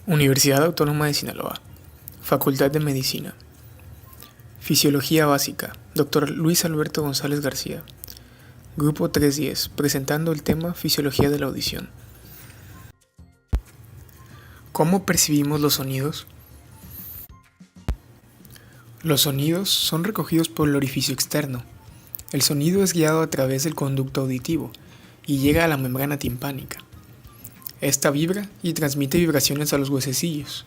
Universidad Autónoma de Sinaloa, Facultad de Medicina. Fisiología básica, Dr. Luis Alberto González García. Grupo 310, presentando el tema Fisiología de la audición. ¿Cómo percibimos los sonidos? Los sonidos son recogidos por el orificio externo. El sonido es guiado a través del conducto auditivo y llega a la membrana timpánica. Esta vibra y transmite vibraciones a los huesecillos,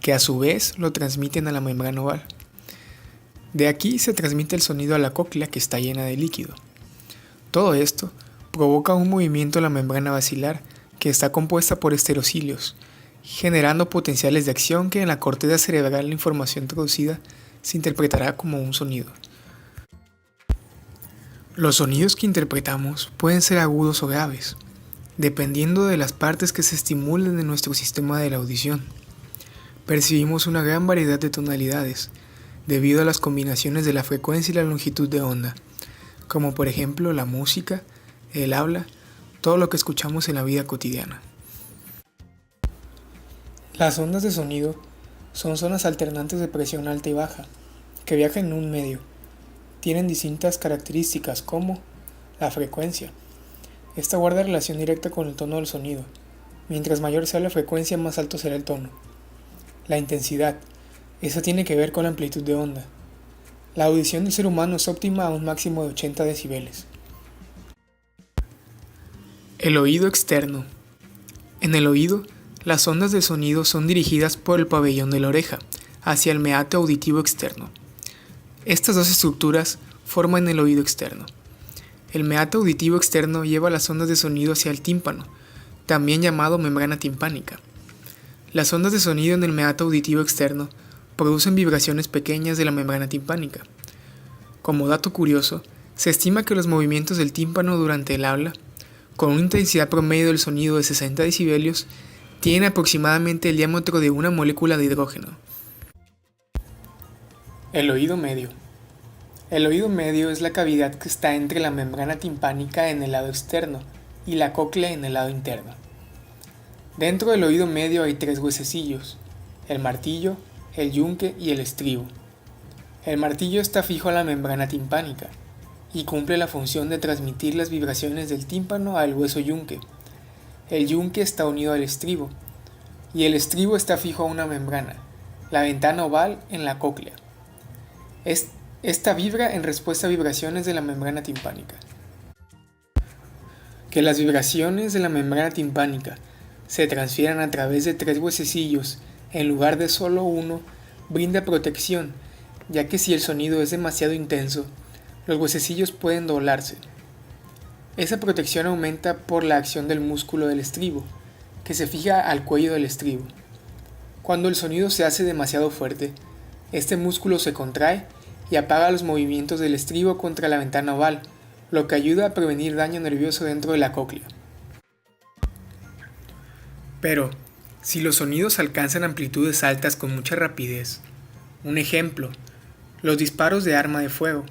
que a su vez lo transmiten a la membrana oval. De aquí se transmite el sonido a la cóclea, que está llena de líquido. Todo esto provoca un movimiento en la membrana basilar, que está compuesta por esterocilios, generando potenciales de acción que en la corteza cerebral la información traducida se interpretará como un sonido. Los sonidos que interpretamos pueden ser agudos o graves, dependiendo de las partes que se estimulen en nuestro sistema de la audición. Percibimos una gran variedad de tonalidades, debido a las combinaciones de la frecuencia y la longitud de onda, como por ejemplo la música, el habla, todo lo que escuchamos en la vida cotidiana. Las ondas de sonido son zonas alternantes de presión alta y baja, que viajan en un medio. Tienen distintas características como la frecuencia. Esta guarda relación directa con el tono del sonido. Mientras mayor sea la frecuencia, más alto será el tono. La intensidad. Esa tiene que ver con la amplitud de onda. La audición del ser humano es óptima a un máximo de 80 decibeles. El oído externo. En el oído, las ondas de sonido son dirigidas por el pabellón de la oreja hacia el meato auditivo externo. Estas dos estructuras forman el oído externo. El meato auditivo externo lleva las ondas de sonido hacia el tímpano, también llamado membrana timpánica. Las ondas de sonido en el meato auditivo externo producen vibraciones pequeñas de la membrana timpánica. Como dato curioso, se estima que los movimientos del tímpano durante el habla, con una intensidad promedio del sonido de 60 decibelios, tienen aproximadamente el diámetro de una molécula de hidrógeno. El oído medio. El oído medio es la cavidad que está entre la membrana timpánica en el lado externo y la cóclea en el lado interno. Dentro del oído medio hay tres huesecillos: el martillo, el yunque y el estribo. El martillo está fijo a la membrana timpánica y cumple la función de transmitir las vibraciones del tímpano al hueso yunque. El yunque está unido al estribo y el estribo está fijo a una membrana, la ventana oval en la cóclea. Esta vibra en respuesta a vibraciones de la membrana timpánica. Que las vibraciones de la membrana timpánica se transfieran a través de tres huesecillos en lugar de solo uno brinda protección, ya que si el sonido es demasiado intenso, los huesecillos pueden doblarse. Esa protección aumenta por la acción del músculo del estribo, que se fija al cuello del estribo. Cuando el sonido se hace demasiado fuerte, este músculo se contrae y apaga los movimientos del estribo contra la ventana oval, lo que ayuda a prevenir daño nervioso dentro de la cóclea. Pero, si los sonidos alcanzan amplitudes altas con mucha rapidez, un ejemplo, los disparos de arma de fuego,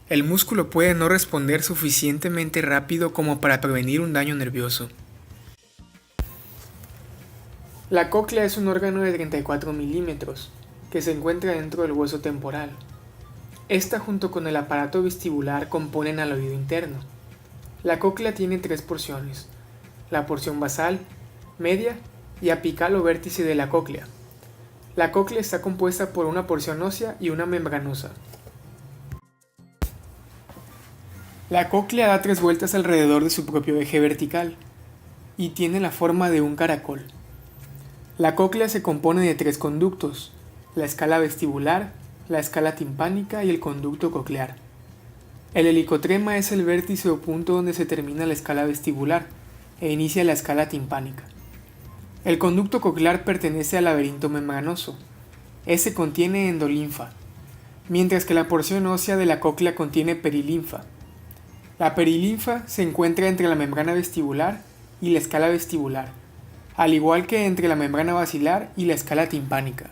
el músculo puede no responder suficientemente rápido como para prevenir un daño nervioso. La cóclea es un órgano de 34 milímetros que se encuentra dentro del hueso temporal. Esta junto con el aparato vestibular componen al oído interno. La cóclea tiene tres porciones: la porción basal, media y apical o vértice de la cóclea. La cóclea está compuesta por una porción ósea y una membranosa. La cóclea da 3 vueltas alrededor de su propio eje vertical y tiene la forma de un caracol. La cóclea se compone de 3 conductos: la escala vestibular, la escala timpánica y el conducto coclear. El helicotrema es el vértice o punto donde se termina la escala vestibular e inicia la escala timpánica. El conducto coclear pertenece al laberinto membranoso. Este contiene endolinfa, mientras que la porción ósea de la cóclea contiene perilinfa. La perilinfa se encuentra entre la membrana vestibular y la escala vestibular, al igual que entre la membrana basilar y la escala timpánica.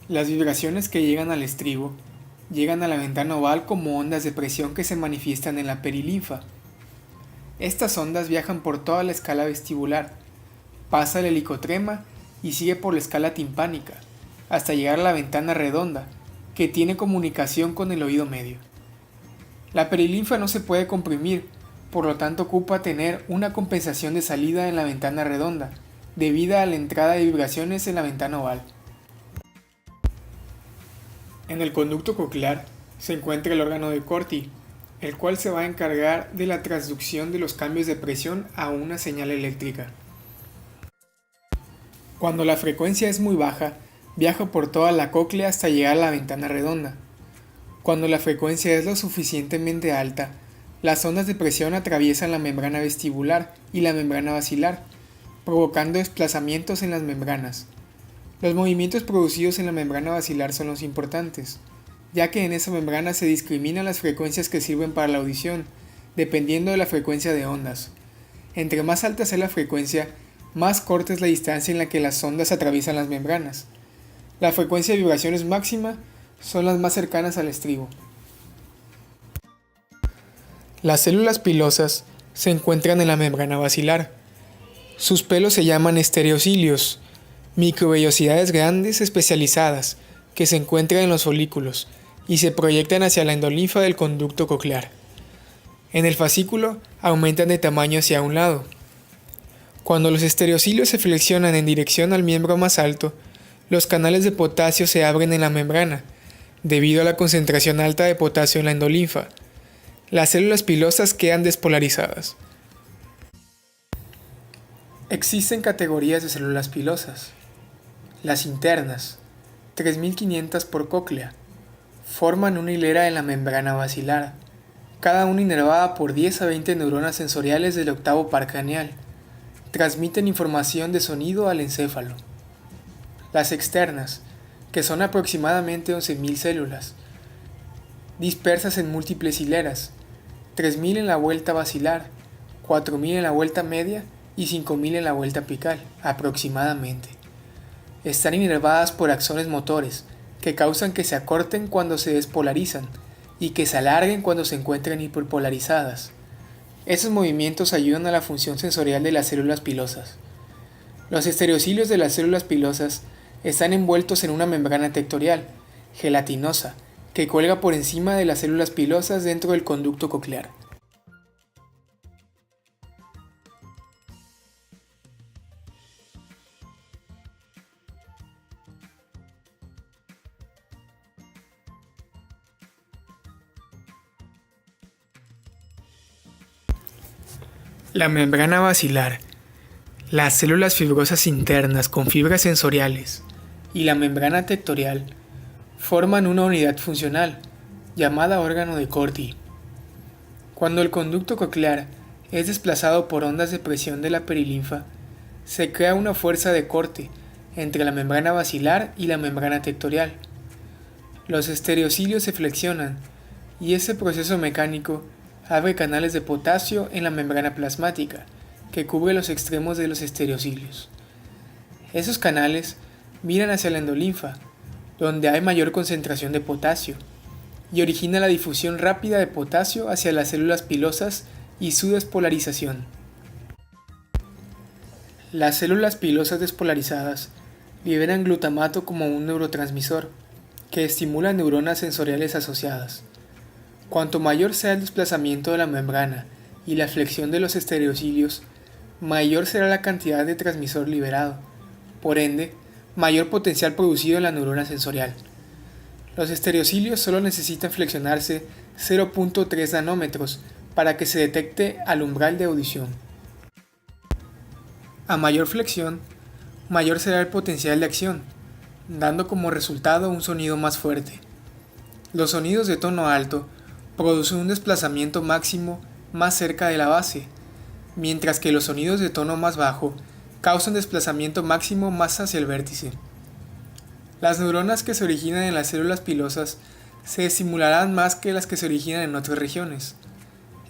Las vibraciones que llegan al estribo llegan a la ventana oval como ondas de presión que se manifiestan en la perilinfa. Estas ondas viajan por toda la escala vestibular pasa el helicotrema y sigue por la escala timpánica, hasta llegar a la ventana redonda, que tiene comunicación con el oído medio. La perilinfa no se puede comprimir, por lo tanto ocupa tener una compensación de salida en la ventana redonda, debido a la entrada de vibraciones en la ventana oval. En el conducto coclear se encuentra el órgano de Corti, el cual se va a encargar de la transducción de los cambios de presión a una señal eléctrica. Cuando la frecuencia es muy baja, viaja por toda la cóclea hasta llegar a la ventana redonda. Cuando la frecuencia es lo suficientemente alta, las ondas de presión atraviesan la membrana vestibular y la membrana basilar, provocando desplazamientos en las membranas. Los movimientos producidos en la membrana basilar son los importantes, ya que en esa membrana se discriminan las frecuencias que sirven para la audición, dependiendo de la frecuencia de ondas. Entre más alta sea la frecuencia, más corta es la distancia en la que las ondas atraviesan las membranas. La frecuencia de vibraciones máxima son las más cercanas al estribo. Las células pilosas se encuentran en la membrana basilar. Sus pelos se llaman estereocilios, microvellosidades grandes especializadas que se encuentran en los folículos y se proyectan hacia la endolinfa del conducto coclear. En el fascículo aumentan de tamaño hacia un lado. Cuando los estereocilios se flexionan en dirección al miembro más alto, los canales de potasio se abren en la membrana, debido a la concentración alta de potasio en la endolinfa. Las células pilosas quedan despolarizadas. Existen categorías de células pilosas. Las internas, 3500 por cóclea, forman una hilera en la membrana basilar, cada una inervada por 10 a 20 neuronas sensoriales del octavo par craneal. Transmiten información de sonido al encéfalo. Las externas, que son aproximadamente 11.000 células, dispersas en múltiples hileras, 3.000 en la vuelta basilar, 4.000 en la vuelta media y 5.000 en la vuelta apical, aproximadamente. Están inervadas por axones motores, que causan que se acorten cuando se despolarizan y que se alarguen cuando se encuentran hiperpolarizadas. Esos movimientos ayudan a la función sensorial de las células pilosas. Los estereocilios de las células pilosas están envueltos en una membrana tectorial, gelatinosa, que cuelga por encima de las células pilosas dentro del conducto coclear. La membrana basilar, las células fibrosas internas con fibras sensoriales y la membrana tectorial forman una unidad funcional llamada órgano de Corti. Cuando el conducto coclear es desplazado por ondas de presión de la perilinfa, se crea una fuerza de corte entre la membrana basilar y la membrana tectorial. Los estereocilios se flexionan y ese proceso mecánico abre canales de potasio en la membrana plasmática, que cubre los extremos de los estereocilios. Esos canales miran hacia la endolinfa, donde hay mayor concentración de potasio, y origina la difusión rápida de potasio hacia las células pilosas y su despolarización. Las células pilosas despolarizadas liberan glutamato como un neurotransmisor, que estimula neuronas sensoriales asociadas. Cuanto mayor sea el desplazamiento de la membrana y la flexión de los estereocilios, mayor será la cantidad de transmisor liberado, por ende, mayor potencial producido en la neurona sensorial. Los estereocilios solo necesitan flexionarse 0.3 nanómetros para que se detecte al umbral de audición. A mayor flexión, mayor será el potencial de acción, dando como resultado un sonido más fuerte. Los sonidos de tono alto producen un desplazamiento máximo más cerca de la base, mientras que los sonidos de tono más bajo causan desplazamiento máximo más hacia el vértice. Las neuronas que se originan en las células pilosas se estimularán más que las que se originan en otras regiones.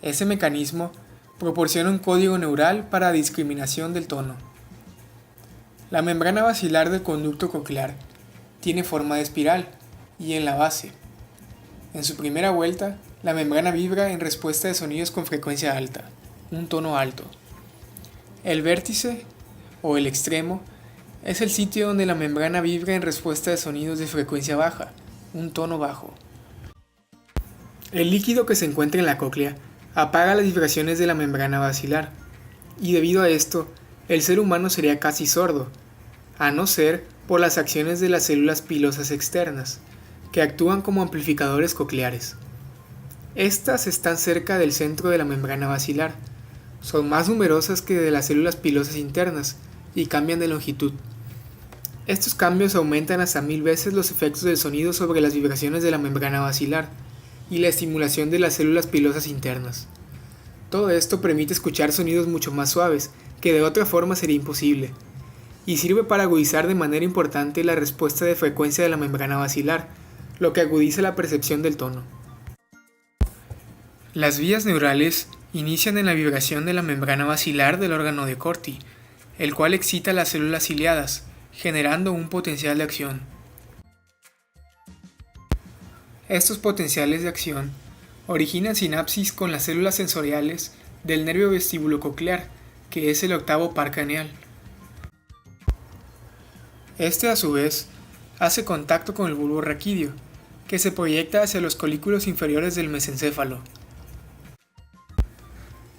Ese mecanismo proporciona un código neural para discriminación del tono. La membrana basilar del conducto coclear tiene forma de espiral y en la base. En su primera vuelta, la membrana vibra en respuesta de sonidos con frecuencia alta, un tono alto. El vértice o el extremo, es el sitio donde la membrana vibra en respuesta de sonidos de frecuencia baja, un tono bajo. El líquido que se encuentra en la cóclea apaga las vibraciones de la membrana basilar, y debido a esto, el ser humano sería casi sordo, a no ser por las acciones de las células pilosas externas, que actúan como amplificadores cocleares. Estas están cerca del centro de la membrana basilar, son más numerosas que de las células pilosas internas y cambian de longitud. Estos cambios aumentan hasta 1000 veces los efectos del sonido sobre las vibraciones de la membrana basilar y la estimulación de las células pilosas internas. Todo esto permite escuchar sonidos mucho más suaves, que de otra forma sería imposible, y sirve para agudizar de manera importante la respuesta de frecuencia de la membrana basilar, lo que agudiza la percepción del tono. Las vías neurales inician en la vibración de la membrana basilar del órgano de Corti, el cual excita las células ciliadas, generando un potencial de acción. Estos potenciales de acción originan sinapsis con las células sensoriales del nervio vestíbulo-coclear, que es el octavo par craneal. Este, a su vez, hace contacto con el bulbo raquídeo, que se proyecta hacia los colículos inferiores del mesencéfalo.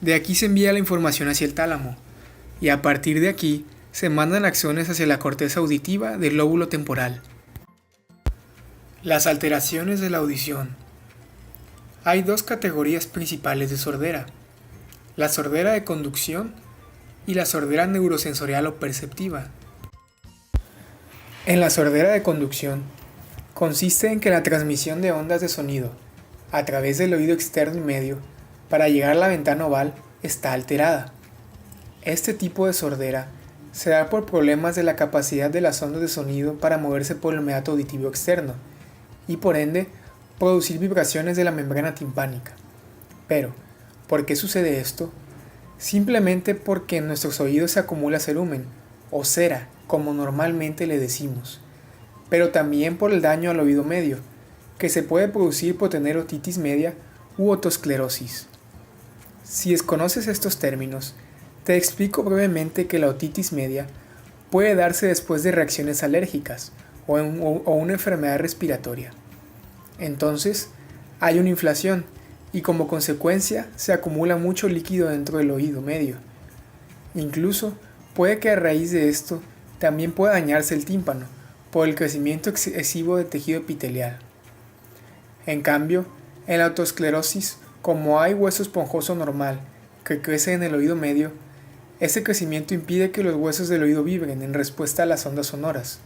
De aquí se envía la información hacia el tálamo, y a partir de aquí se mandan acciones hacia la corteza auditiva del lóbulo temporal. Las alteraciones de la audición. Hay dos categorías principales de sordera: la sordera de conducción y la sordera neurosensorial o perceptiva. En la sordera de conducción, consiste en que la transmisión de ondas de sonido a través del oído externo y medio para llegar a la ventana oval está alterada. Este tipo de sordera se da por problemas de la capacidad de las ondas de sonido para moverse por el meato auditivo externo y por ende producir vibraciones de la membrana timpánica. Pero, ¿por qué sucede esto? Simplemente porque en nuestros oídos se acumula cerumen, o cera, como normalmente le decimos, pero también por el daño al oído medio, que se puede producir por tener otitis media u otosclerosis. Si desconoces estos términos, te explico brevemente que la otitis media puede darse después de reacciones alérgicas o una enfermedad respiratoria. Entonces, hay una inflación y como consecuencia se acumula mucho líquido dentro del oído medio. Incluso puede que a raíz de esto también pueda dañarse el tímpano por el crecimiento excesivo de tejido epitelial. En cambio, en la otosclerosis, como hay hueso esponjoso normal que crece en el oído medio, ese crecimiento impide que los huesos del oído vibren en respuesta a las ondas sonoras.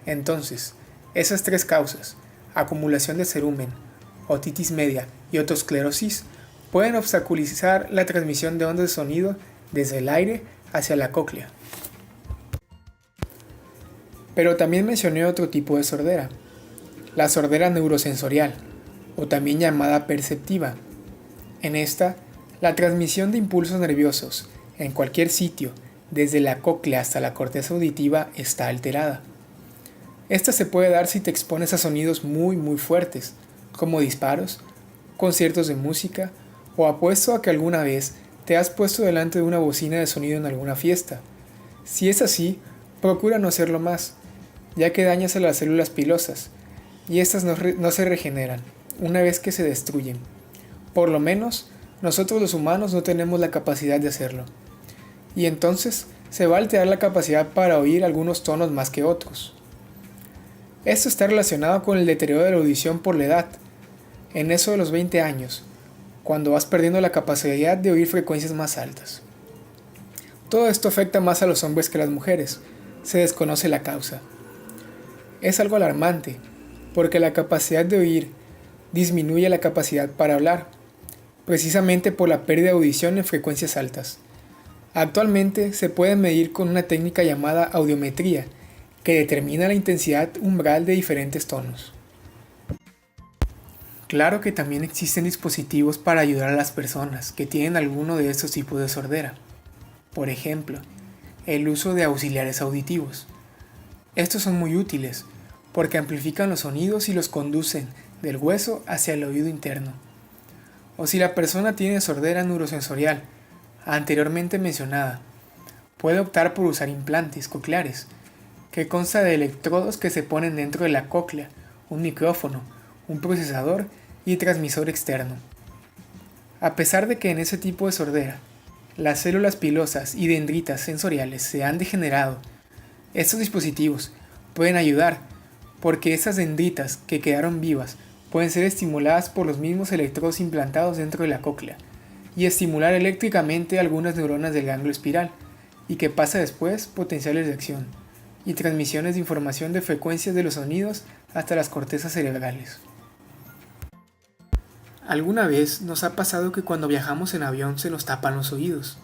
Entonces, esas tres causas, acumulación de cerumen, otitis media y otosclerosis, pueden obstaculizar la transmisión de ondas de sonido desde el aire hacia la cóclea. Pero también mencioné otro tipo de sordera, la sordera neurosensorial, o también llamada perceptiva. En esta, la transmisión de impulsos nerviosos en cualquier sitio, desde la cóclea hasta la corteza auditiva, está alterada. Esta se puede dar si te expones a sonidos muy fuertes, como disparos, conciertos de música, o apuesto a que alguna vez te has puesto delante de una bocina de sonido en alguna fiesta. Si es así, procura no hacerlo más, ya que dañas a las células pilosas, y estas no se regeneran una vez que se destruyen. Por lo menos, nosotros los humanos no tenemos la capacidad de hacerlo. Y entonces se va a alterar la capacidad para oír algunos tonos más que otros. Esto está relacionado con el deterioro de la audición por la edad, en eso de los 20 años, cuando vas perdiendo la capacidad de oír frecuencias más altas. Todo esto afecta más a los hombres que a las mujeres, se desconoce la causa. Es algo alarmante, porque la capacidad de oír disminuye la capacidad para hablar, precisamente por la pérdida de audición en frecuencias altas. Actualmente se puede medir con una técnica llamada audiometría, que determina la intensidad umbral de diferentes tonos. Claro que también existen dispositivos para ayudar a las personas que tienen alguno de estos tipos de sordera. Por ejemplo, el uso de auxiliares auditivos. Estos son muy útiles porque amplifican los sonidos y los conducen del hueso hacia el oído interno. O si la persona tiene sordera neurosensorial, anteriormente mencionada, puede optar por usar implantes cocleares, que consta de electrodos que se ponen dentro de la cóclea, un micrófono, un procesador y transmisor externo. A pesar de que en ese tipo de sordera, las células pilosas y dendritas sensoriales se han degenerado, estos dispositivos pueden ayudar porque esas dendritas que quedaron vivas pueden ser estimuladas por los mismos electrodos implantados dentro de la cóclea y estimular eléctricamente algunas neuronas del ganglio espiral, y que pasa después potenciales de acción y transmisiones de información de frecuencias de los sonidos hasta las cortezas cerebrales. ¿Alguna vez nos ha pasado que cuando viajamos en avión se nos tapan los oídos?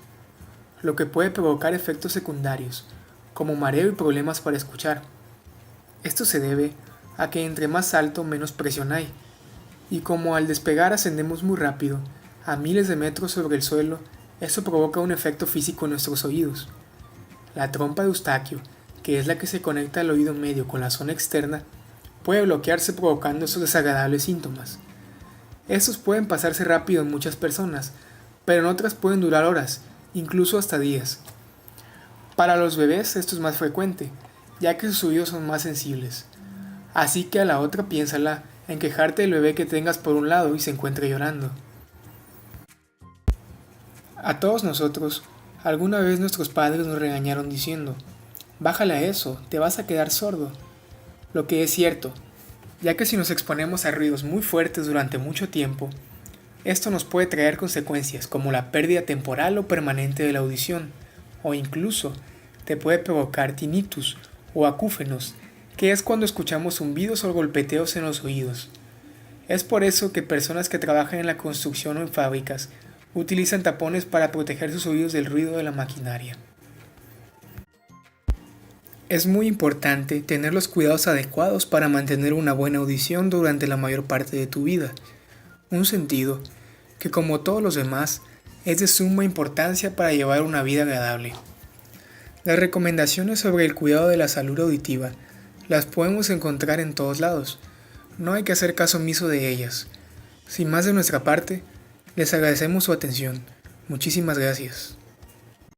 Lo que puede provocar efectos secundarios, como mareo y problemas para escuchar. Esto se debe a que entre más alto menos presión hay, y como al despegar ascendemos muy rápido, a miles de metros sobre el suelo, esto provoca un efecto físico en nuestros oídos. La trompa de Eustaquio, que es la que se conecta al oído medio con la zona externa, puede bloquearse provocando esos desagradables síntomas. Estos pueden pasarse rápido en muchas personas, pero en otras pueden durar horas, incluso hasta días. Para los bebés esto es más frecuente, ya que sus oídos son más sensibles. Así que a la otra piénsala en quejarte del bebé que tengas por un lado y se encuentre llorando. A todos nosotros, alguna vez nuestros padres nos regañaron diciendo: bájale a eso, te vas a quedar sordo. Lo que es cierto, ya que si nos exponemos a ruidos muy fuertes durante mucho tiempo, esto nos puede traer consecuencias como la pérdida temporal o permanente de la audición, o incluso te puede provocar tinnitus o acúfenos, que es cuando escuchamos zumbidos o golpeteos en los oídos. Es por eso que personas que trabajan en la construcción o en fábricas utilizan tapones para proteger sus oídos del ruido de la maquinaria. Es muy importante tener los cuidados adecuados para mantener una buena audición durante la mayor parte de tu vida. Un sentido que, como todos los demás, es de suma importancia para llevar una vida agradable. Las recomendaciones sobre el cuidado de la salud auditiva las podemos encontrar en todos lados. No hay que hacer caso omiso de ellas. Sin más de nuestra parte, les agradecemos su atención. Muchísimas gracias.